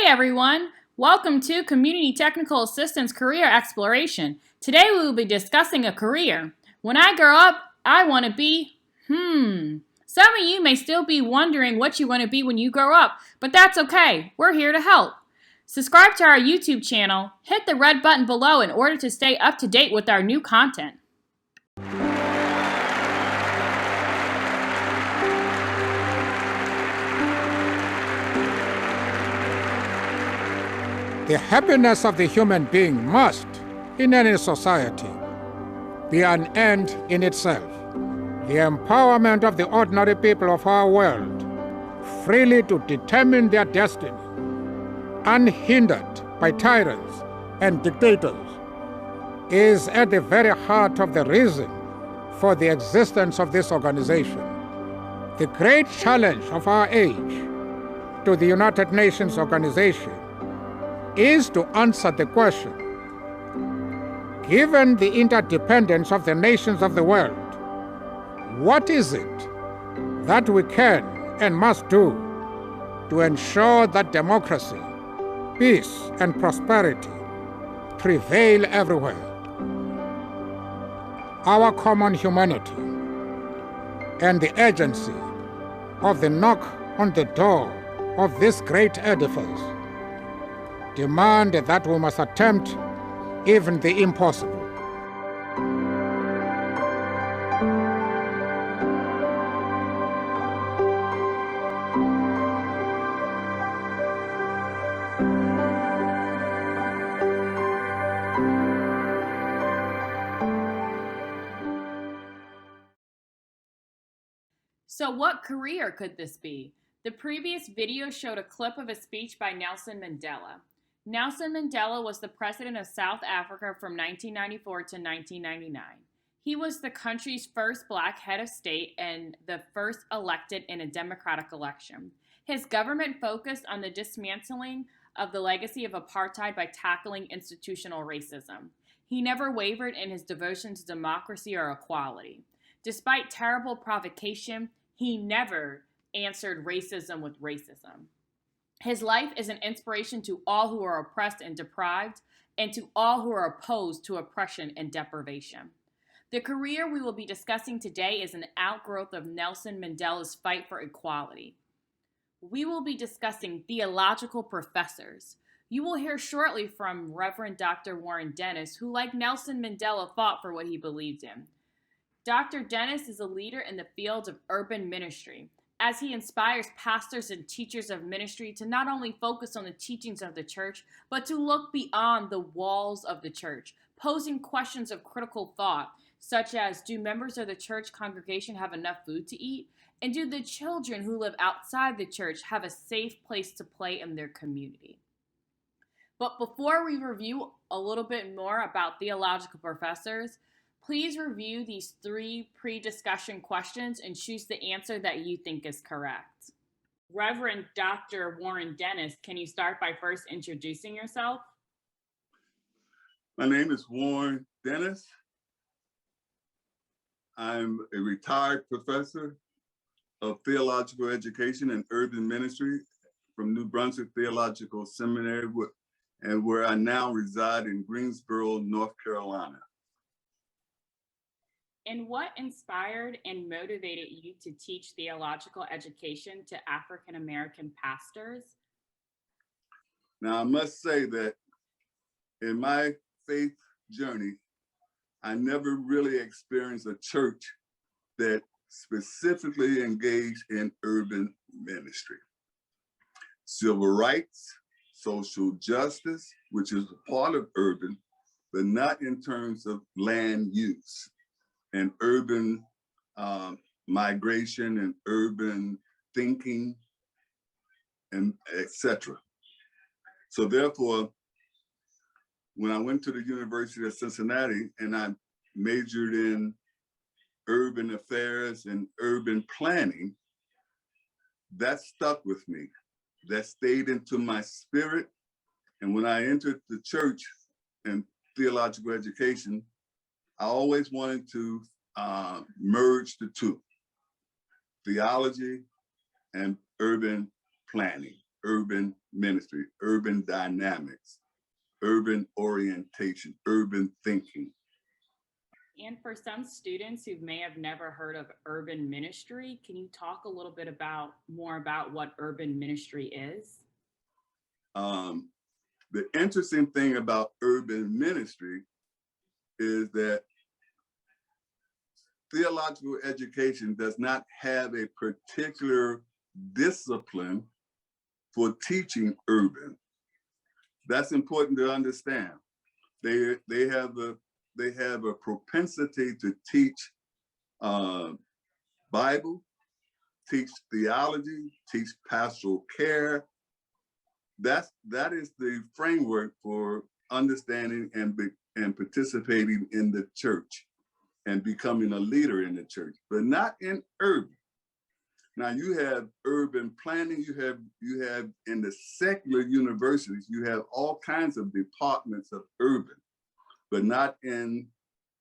Hey everyone! Welcome to Community Technical Assistance Career Exploration. Today we will be discussing a career. When I grow up, I want to be, Some of you may still be wondering what you want to be when you grow up, but that's okay. We're here to help. Subscribe to our YouTube channel. Hit the red button below in order to stay up to date with our new content. The happiness of the human being must, in any society, be an end in itself. The empowerment of the ordinary people of our world, freely to determine their destiny, unhindered by tyrants and dictators, is at the very heart of the reason for the existence of this organization. The great challenge of our age to the United Nations organization is to answer the question, given the interdependence of the nations of the world, what is it that we can and must do to ensure that democracy, peace, and prosperity prevail everywhere? Our common humanity and the urgency of the knock on the door of this great edifice demand that we must attempt even the impossible. So what career could this be? The previous video showed a clip of a speech by Nelson Mandela. Nelson Mandela was the president of South Africa from 1994 to 1999. He was the country's first black head of state and the first elected in a democratic election. His government focused on the dismantling of the legacy of apartheid by tackling institutional racism. He never wavered in his devotion to democracy or equality. Despite terrible provocation, he never answered racism with racism. His life is an inspiration to all who are oppressed and deprived, and to all who are opposed to oppression and deprivation. The career we will be discussing today is an outgrowth of Nelson Mandela's fight for equality. We will be discussing theological professors. You will hear shortly from Reverend Dr. Warren Dennis, who, like Nelson Mandela, fought for what he believed in. Dr. Dennis is a leader in the field of urban ministry, as he inspires pastors and teachers of ministry to not only focus on the teachings of the church, but to look beyond the walls of the church, posing questions of critical thought, such as, do members of the church congregation have enough food to eat? And do the children who live outside the church have a safe place to play in their community? But before we review a little bit more about theological professors, please review these 3 pre-discussion questions and choose the answer that you think is correct. Reverend Dr. Warren Dennis, can you start by first introducing yourself? My name is Warren Dennis. I'm a retired professor of theological education and urban ministry from New Brunswick Theological Seminary, and where I now reside in Greensboro, North Carolina. And what inspired and motivated you to teach theological education to African American pastors? Now, I must say that in my faith journey, I never really experienced a church that specifically engaged in urban ministry. Civil rights, social justice, which is a part of urban, but not in terms of land use and urban migration and urban thinking, and etc. So therefore, when I went to the University of Cincinnati and I majored in urban affairs and urban planning, that stuck with me. That stayed into my spirit. And when I entered the church and theological education, I always wanted to merge the two, theology and urban planning, urban ministry, urban dynamics, urban orientation, urban thinking. And for some students who may have never heard of urban ministry, can you talk a little bit more about what urban ministry is? The interesting thing about urban ministry is that theological education does not have a particular discipline for teaching urban. That's important to understand. They have a propensity to teach Bible, teach theology, teach pastoral care. That is the framework for understanding and participating in the church and becoming a leader in the church, but not in urban. Now you have urban planning, you have in the secular universities, you have all kinds of departments of urban, but not in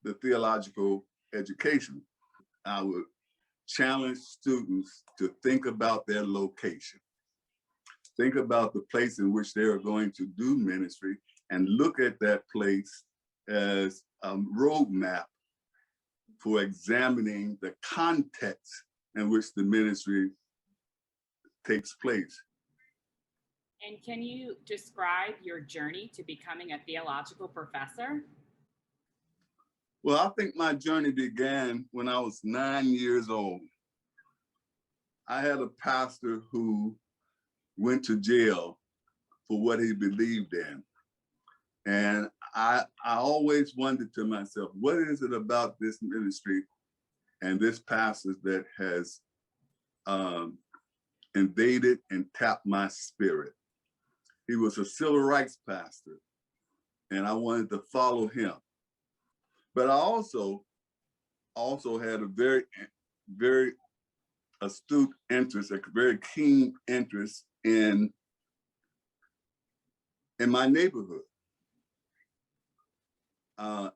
the theological education. I would challenge students to think about their location. Think about the place in which they are going to do ministry and look at that place as a roadmap for examining the context in which the ministry takes place. And can you describe your journey to becoming a theological professor? Well, I think my journey began when I was 9 years old. I had a pastor who went to jail for what he believed in. And I always wondered to myself, what is it about this ministry and this pastor that has invaded and tapped my spirit? He was a civil rights pastor, and I wanted to follow him. But I also had a very, very astute interest, a very keen interest in my neighborhood,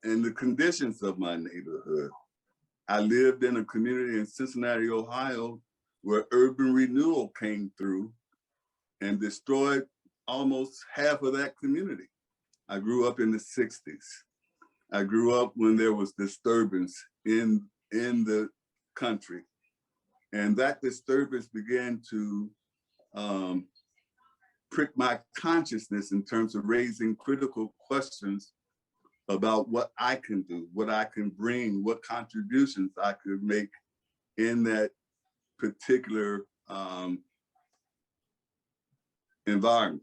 and the conditions of my neighborhood. I lived in a community in Cincinnati, Ohio, where urban renewal came through and destroyed almost half of that community. I grew up in the 60s. I grew up when there was disturbance in the country. And that disturbance began to prick my consciousness in terms of raising critical questions about what I can do, what I can bring, what contributions I could make in that particular environment.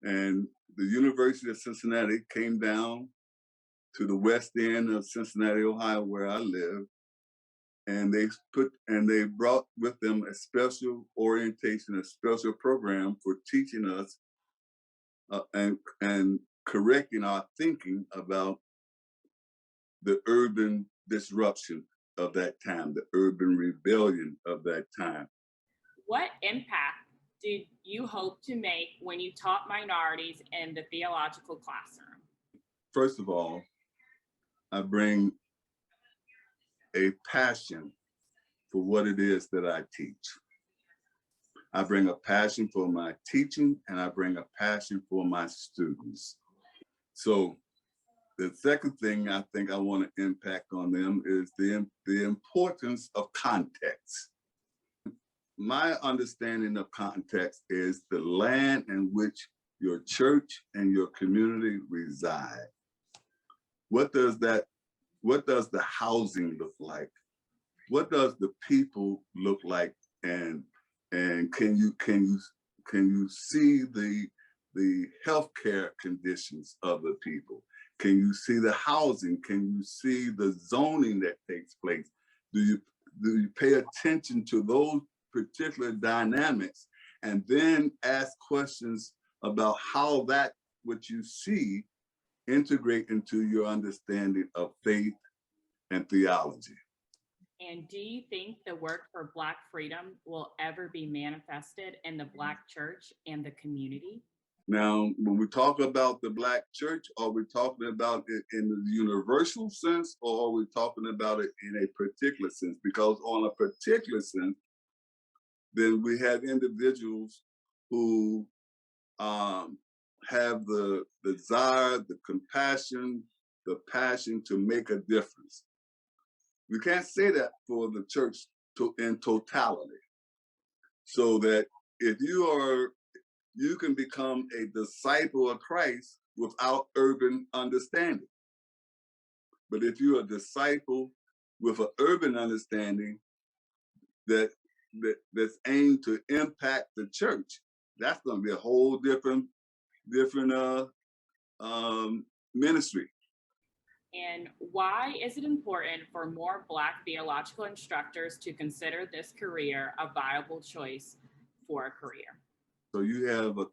And the University of Cincinnati came down to the west end of Cincinnati, Ohio, where I live, and they brought with them a special orientation, a special program for teaching us and correcting our thinking about the urban disruption of that time, the urban rebellion of that time. What impact did you hope to make when you taught minorities in the theological classroom? First of all, I bring a passion for what it is that I teach. I bring a passion for my teaching, and I bring a passion for my students. So the second thing I think I want to impact on them is the importance of context. My understanding of context is the land in which your church and your community reside. What does the housing look like? What does the people look like? And can you see the healthcare conditions of the people? Can you see the housing? Can you see the zoning that takes place? Do you pay attention to those particular dynamics and then ask questions about how that what you see integrate into your understanding of faith and theology? And do you think the work for Black freedom will ever be manifested in the Black church and the community? Now, when we talk about the Black church, are we talking about it in the universal sense, or are we talking about it in a particular sense? Because on a particular sense, then we have individuals who have the desire, the compassion, the passion to make a difference. We can't say that for the church in totality. So that if you can become a disciple of Christ without urban understanding. But if you're a disciple with an urban understanding that's aimed to impact the church, that's going to be a whole different ministry. And why is it important for more Black theological instructors to consider this career a viable choice for a career? So you have a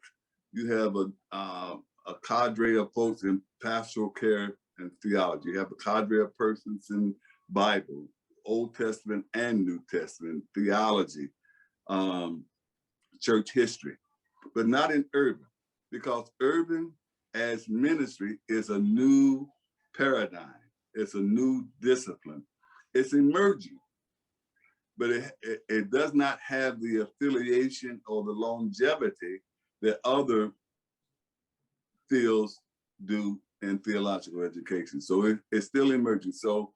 cadre of folks in pastoral care and theology. You have a cadre of persons in Bible, Old Testament and New Testament, theology, church history, but not in urban, because urban as ministry is a new paradigm. It's a new discipline. It's emerging, but it does not have the affiliation or the longevity that other fields do in theological education. So it's still emerging. So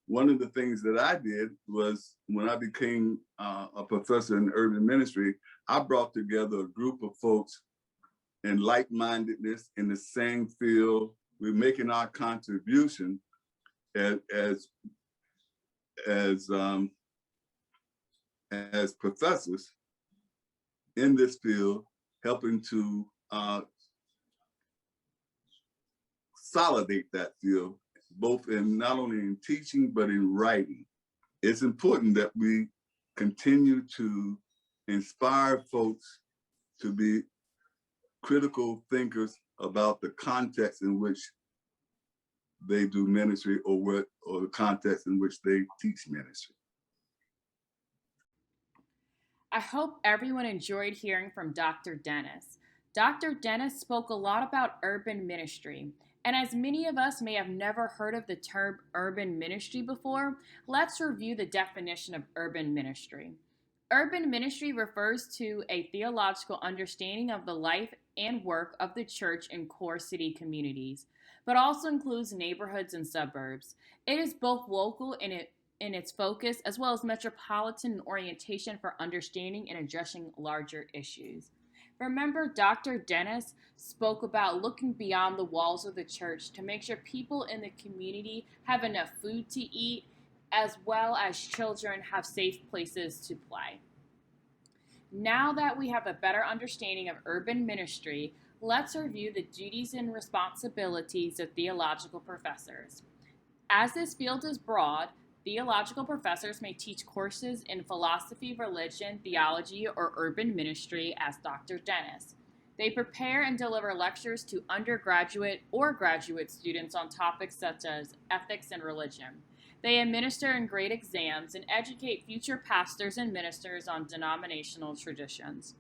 one of the things that I did was when I became a professor in urban ministry, I brought together a group of folks in like-mindedness in the same field. We're making our contribution as professors in this field, helping to consolidate that field, both in not only in teaching, but in writing. It's important that we continue to inspire folks to be critical thinkers about the context in which they do ministry or the context in which they teach ministry. I hope everyone enjoyed hearing from Dr. Dennis. Dr. Dennis spoke a lot about urban ministry. And as many of us may have never heard of the term urban ministry before, let's review the definition of urban ministry. Urban ministry refers to a theological understanding of the life and work of the church in core city communities, but also includes neighborhoods and suburbs. It is both local in its focus as well as metropolitan in orientation for understanding and addressing larger issues. Remember, Dr. Dennis spoke about looking beyond the walls of the church to make sure people in the community have enough food to eat, as well as children have safe places to play. Now that we have a better understanding of urban ministry, let's review the duties and responsibilities of theological professors. As this field is broad, theological professors may teach courses in philosophy, religion, theology, or urban ministry as Dr. Dennis. They prepare and deliver lectures to undergraduate or graduate students on topics such as ethics and religion. They administer and grade exams and educate future pastors and ministers on denominational traditions.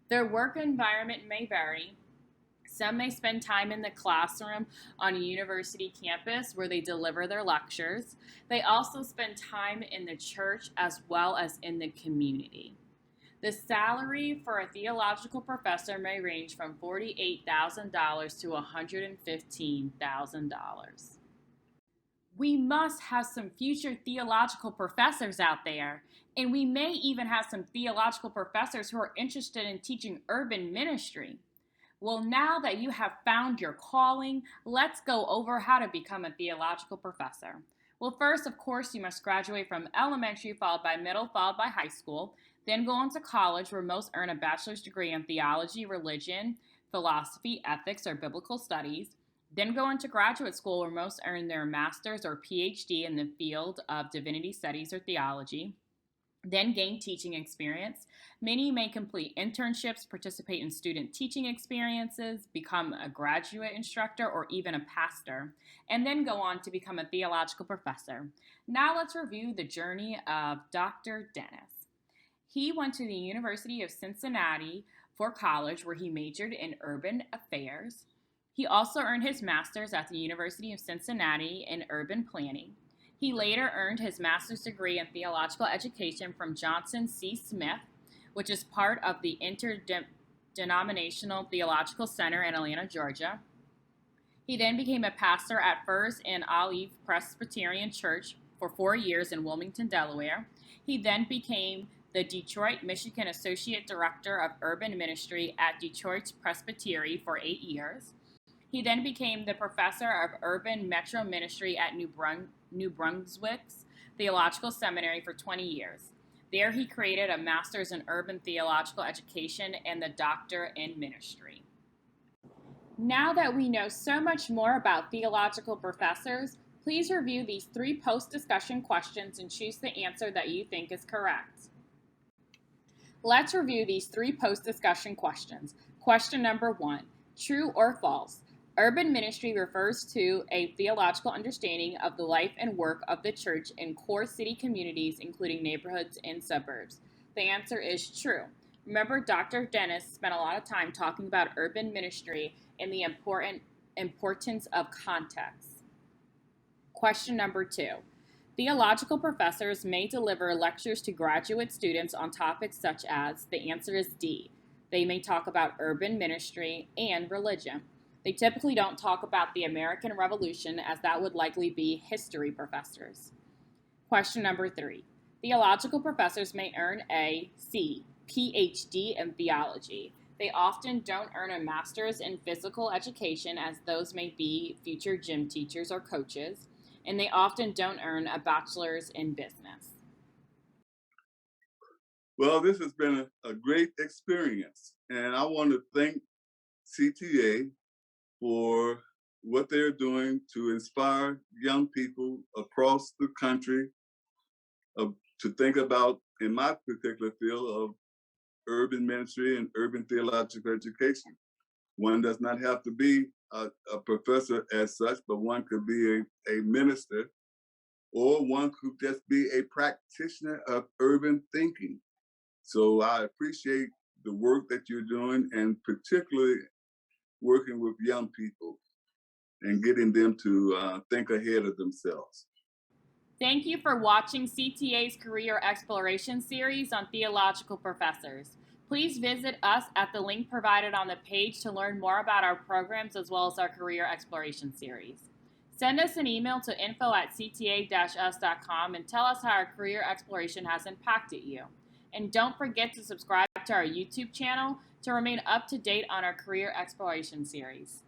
Their work environment may vary. Some may spend time in the classroom on a university campus where they deliver their lectures. They also spend time in the church as well as in the community. The salary for a theological professor may range from $48,000 to $115,000. We must have some future theological professors out there, and we may even have some theological professors who are interested in teaching urban ministry. Well, now that you have found your calling, let's go over how to become a theological professor. Well, first, of course, you must graduate from elementary, followed by middle, followed by high school, then go on to college, where most earn a bachelor's degree in theology, religion, philosophy, ethics, or biblical studies. Then go into graduate school, where most earn their master's or PhD in the field of divinity studies or theology. Then gain teaching experience. Many may complete internships, participate in student teaching experiences, become a graduate instructor, or even a pastor, and then go on to become a theological professor. Now let's review the journey of Dr. Dennis. He went to the University of Cincinnati for college, where he majored in urban affairs. He also earned his master's at the University of Cincinnati in urban planning. He later earned his master's degree in theological education from Johnson C. Smith, which is part of the denominational theological center in Atlanta, Georgia. He then became a pastor at First and Olive Presbyterian Church for 4 years in Wilmington, Delaware. He then became the Detroit, Michigan Associate Director of Urban Ministry at Detroit Presbytery for 8 years. He then became the Professor of Urban Metro Ministry at New Brunswick's Theological Seminary for 20 years. There he created a Master's in Urban Theological Education and the Doctor in Ministry. Now that we know so much more about theological professors, please review these 3 post-discussion questions and choose the answer that you think is correct. Let's review these 3 post-discussion questions. Question number 1, true or false? Urban ministry refers to a theological understanding of the life and work of the church in core city communities, including neighborhoods and suburbs. The answer is true. Remember, Dr. Dennis spent a lot of time talking about urban ministry and the importance of context. Question number 2. Theological professors may deliver lectures to graduate students on topics such as, the answer is D. They may talk about urban ministry and religion. They typically don't talk about the American Revolution, as that would likely be history professors. Question number 3. Theological professors may earn a PhD in theology. They often don't earn a master's in physical education, as those may be future gym teachers or coaches, and they often don't earn a bachelor's in business. Well, this has been a great experience, and I want to thank CTA for what they're doing to inspire young people across the country to think about, in my particular field, of urban ministry and urban theological education. One does not have to be a professor as such, but one could be a minister, or one could just be a practitioner of urban thinking. So I appreciate the work that you're doing, and particularly working with young people and getting them to think ahead of themselves. Thank you for watching CTA's Career Exploration Series on Theological Professors. Please visit us at the link provided on the page to learn more about our programs as well as our Career Exploration Series. Send us an email to info@cta-us.com and tell us how our career exploration has impacted you. And don't forget to subscribe to our YouTube channel to remain up to date on our Career Exploration Series.